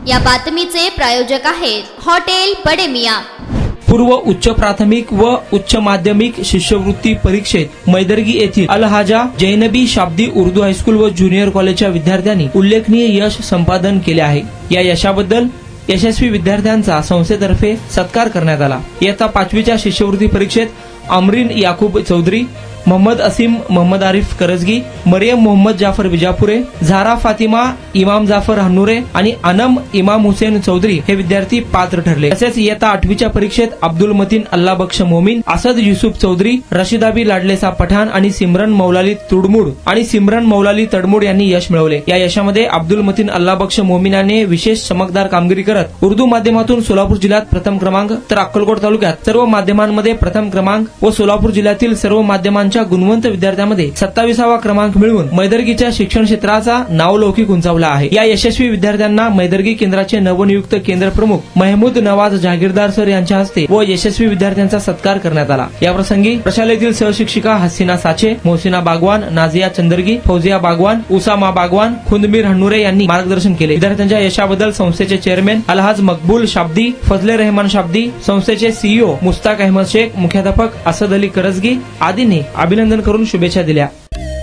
या बातमीचे प्रायोजक आहेत हॉटेल बडे मियां। पूर्व उच्च प्राथमिक व उच्च माध्यमिक शिष्यवृत्ती परीक्षेत मैदर्गी येथील अलहाजा जैनबी शाब्दी उर्दू हायस्कूल व ज्युनियर कॉलेजच्या विद्यार्थ्यांनी उल्लेखनीय यश संपादन केले आहे। या यशाबद्दल यशस्वी विद्यार्थ्यांचा संस्थेतर्फे सत्कार करण्यात आला। इयत्ता 5वीच्या शिष्यवृत्ती परीक्षेत अमरीन याकूब चौधरी, मोहम्मद असीम मोहम्मद आरिफ करजगी, मरियम मोहम्मद जाफर विजापुरे, झारा फातिमा इमाम जाफर हन्नुरे आणि अनम इमाम हुसेन चौधरी हे विद्यार्थी पात्र ठरले। तसेच इयत्ता 8वीच्या परीक्षेत अब्दुल मतीन अल्लाह बख्श मोमीन, असद युसुफ चौधरी, रशिदाबी लाडलेसा पठाण आणि सिमरन मौलाली तडमुड यांनी यश मिळवले। या यशामध्ये अब्दुल मतीन अल्लाह बख्श मोमीन याने विशेष चमकदार कामगिरी करत उर्दू माध्यमातून सोलापूर जिल्ह्यात प्रथम क्रमांक, तर अक्कलकोट तालुक्यात सर्व माध्यमांमध्ये प्रथम क्रमांक व सोलापूर जिल्ह्यातील सर्व माध्यमांच्या गुणवंत विद्यार्थ्यांमध्ये 27वा क्रमांक मिळवून मैदर्गीच्या शिक्षण क्षेत्राचा नावलौकिक उंचावला आहे। या यशस्वी विद्यार्थ्यांना मैदर्गी केंद्राचे नवनियुक्त केंद्र प्रमुख महमूद नवाज जहागीरदार सर यांच्या हस्ते व यशस्वी विद्यार्थ्यांचा सत्कार करण्यात आला। याप्रसंगी प्रशालेतील सहशिक्षिका हसीना साचे, मोहसिना बागवान, नाझिया चंदरगी, फौजिया बागवान, उसामा बागवान, खुंदमीर हन्नुरे यांनी मार्गदर्शन केले। विद्यार्थ्यांच्या यशाबद्दल संस्थेचे चेअरमॅन अलहाज मकबूल शाब्दी, फजले रहमान शाब्दी, संस्थेचे सीईओ मुस्ताक अहमद शेख, मुख्याध्यापक असद अली करजगी आदींनी अभिनंदन करून शुभेच्छा दिल्या।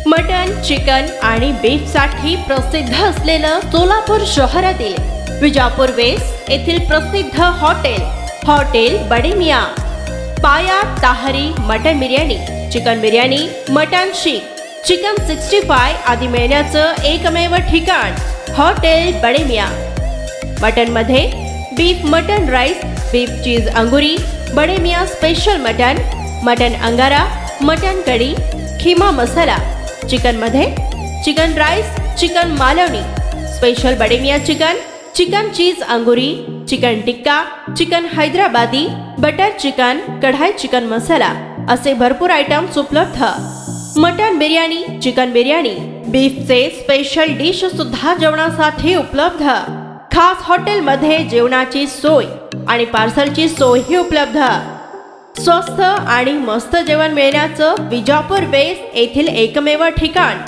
मटन, चिकन आणि बीफ साठी प्रसिद्ध असलेलं सोलापूर शहरातील विजापूर वेस्ट येथील प्रसिद्ध hotel Bade Miyan, paya tahri mutton biryani, chicken biryani, mutton seekh, chicken 65 आदी मिळण्याचं एकमेव ठिकाण हॉटेल बडे मियां। मटन मध्ये beef mutton rice, beef cheese angoori, Bade Miyan special mutton angara, mutton kadhi, keema masala, chicken मध्ये chicken rice, chicken Malvani, special Bade Miyan chicken cheese angoori, chicken tikka, chicken Hyderabadi, butter chicken, kadai chicken masala असे भरपूर आयटम्स उपलब्ध। मटन बिर्याणी, चिकन बिर्याणी, बीफचे स्पेशल डिश सुद्धा जेवणासाठी उपलब्ध। खास हॉटेलमध्ये जेवणाची सोय आणि पार्सलची सोयही उपलब्ध। स्वस्त आणि मस्त जेवण मिळण्याचं विजापूर वेस्ट येथील एकमेव ठिकाण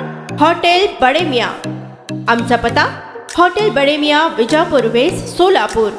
हॉटेल बडे मियां। आमचा पत्ता हॉटेल बडे मियां, विजापूर वेस्ट, सोलापूर।